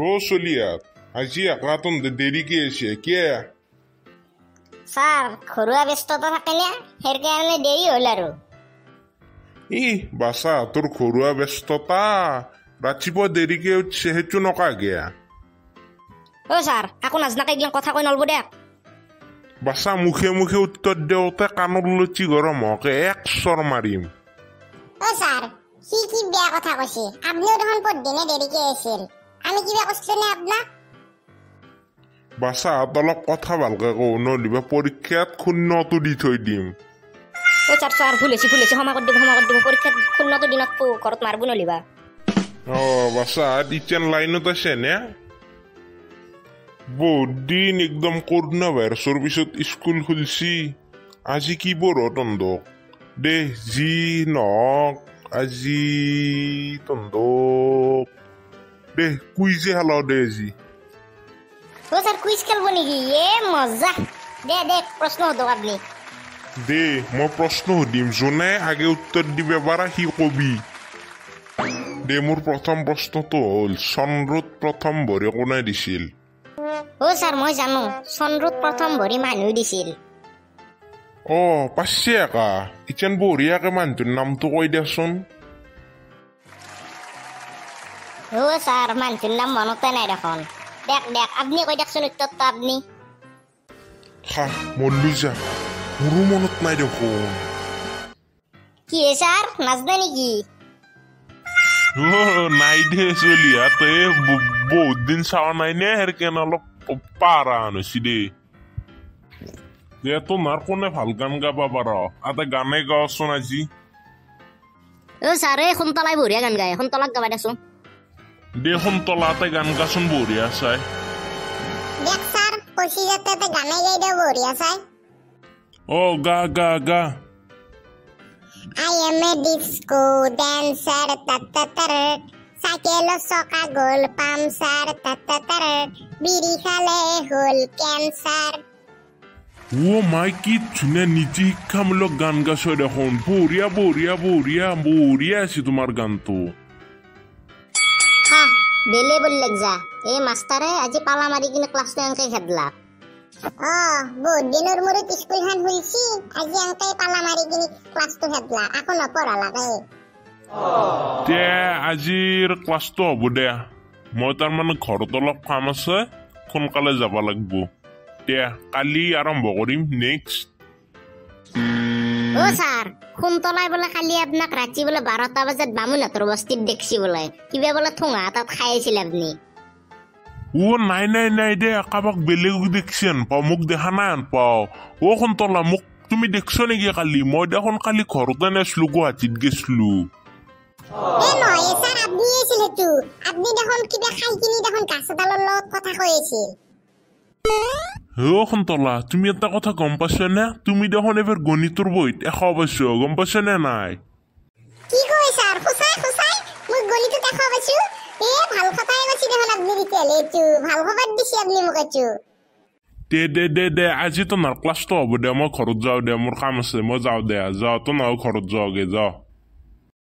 ও চলিয়াত আজি একাতন দেরিকে এসে কে স্যার ঘরোয়া ব্যস্ততা থাকে না এর কারণে দেরি হল আর ই বাসা তোর ঘরোয়া ব্যস্ততা ৰাতিপুৱা দেরিকে উঠছে সেইটো নকা গিয়া ও স্যার এখন আজনাকে এগুলো কথা কই নলব দেখ বাসা মুখে মুখে উত্তর দেওতে কাণত লুচি গরম হকে এক চর মারিম ও স্যার কি বেয়া কথা কইছে আপনিও তখন পরদিনে দেরিকে এসেছিল আমি কিবা কইছিল না আপনা বাসা অলপ কথা ভালকে কও নলিবা পরীক্ষাত শূন্যটো দি থৈ দিম ও স্যার স্যার ভুলেছি ক্ষমা করে দিব পরীক্ষা শূন্যত দিনত ঘৰত মারবো নলিবা ও বাসা ইচেন লাইনত আছে নে বহুত দিন একদম করোনা ভাইরাসের পিছত স্কুল খুলছি আজি কি বড় তন্দক দে জি নক আজি তন্দক দে কুইজে হালাও দে আজি ও স্যার কুইজ খেলবো নাকি এ মজা দে প্রশ্ন হতো আপনি দে মই প্রশ্ন সুধিম যোনে আগে উত্তর দিবে পারা সি কবি দে মোৰ প্ৰথম প্ৰশ্নটো হ'ল চন্দ্ৰত প্ৰথম ভৰি কোনে দিছিল ও স্যাৰ মই জানো চন্দ্ৰত প্ৰথম ভৰি মানুহ দিছিল অ পাছে একা ইচেন বঢ়িয়াকে মানুহটোৰ নামটো কৈ দিয়াচোন ও স্যাৰ মানুহটোৰ নাম মনতে নাই দেখোন দেখ আপনি কৈ দিয়কচোন উত্তৰটো আপনি হা মল্লু যা মোৰো মনত নাই দেখোন কি স্যাৰ নাজনে নেকি নাই দে চলিয়া তই বহুত দিন চাৱা নাই নে হেৰ কেনে অলপ পাৰা আনিছি দে তোমাৰ কোনে ভাল গান গাবা পাৰ এটা গানে গাওচোন আজি ও স্যার এই সোনতলাই বঢ়িয়া গান গায় সোনতলাক গাবা দেচোন দে সোনতলাতে গান গাচোন বঢ়িয়া চাই দেখ স্যার কইছি যাতে তে গানে গাই দেও বঢ়িয়া চাই অ গা গা গা I am a disco dancer, ta-ta-tar. Cycle soka gol pamsar, ta-ta-tar. Biri khale hol cancer. ও মাই কি ধুনীয়া নীতি শিক্ষামূলক গান গাছ দেখোন বঢ়িয়া বঢ়িয়া বঢ়িয়া বঢ়িয়া আছে তোমাৰ গানটো Ha, bele bollek ja. এই মাস্টারে আজি পালা মারি কিনে ক্লাসটা আঙ্কে খেদলা বহুত দিনের মুরত স্কুলখান খুলছি আজি আঙ্কাই পালা মারি কিনে ক্লাসটো খেদলা এখন পড়া লাগে তে আজিৰ ক্লাছটো হ'ব দে মই তাৰমানে ঘৰত অলপ কাম আছে সোনকালে যাব লাগিব তে কালি আৰম্ভ কৰিম নেক্সট ও স্যার খুনতলাই বলে কালি আপনাক রাত্রি বলে 12টা বাজাত বামুনাথর বস্তিত দেখছি বলে কিবা বলে ঠোঙা তাত খাইছিল আপনি ও নাই নাই নাই দে কাবাক বেলেগ দেখছি আনপাও মোক দেখা নাই আনপাও ও সোনতলা মোক তুমি দেখছ নেকি কালি মই দেখোন কালি ঘৰতে নাছিলো গুৱাহাটীত গেছিলো এ নয় স্যাৰ আপনি এসেছিল তো আপনি দেখোন কিবা খাই কিনি দেখোন গাছডালৰ লগত কথা কৈ আছিল ও সোনতলা তুমি এটা কথা গম পাইছ নে তুমি দেখোন এবাৰ গণিতৰ বহিত 100 পাইছ গম পাইছ নে নাই কি কয় স্যার খুসাই মই গণিত দেখা পাইছো এ ভাল কথাই কৈছি দেখোন আপনি দিতেলে তো ভাল খবৰ দিছি আপনি মোক আছো দে আজি তোমাৰ ক্লাছটো হ'ব দে মই ঘৰত যাওঁ দে মোৰ কাম আছে মই যাওঁ দে যাওঁ তো নাও ঘৰত যাওঁগে যাওঁ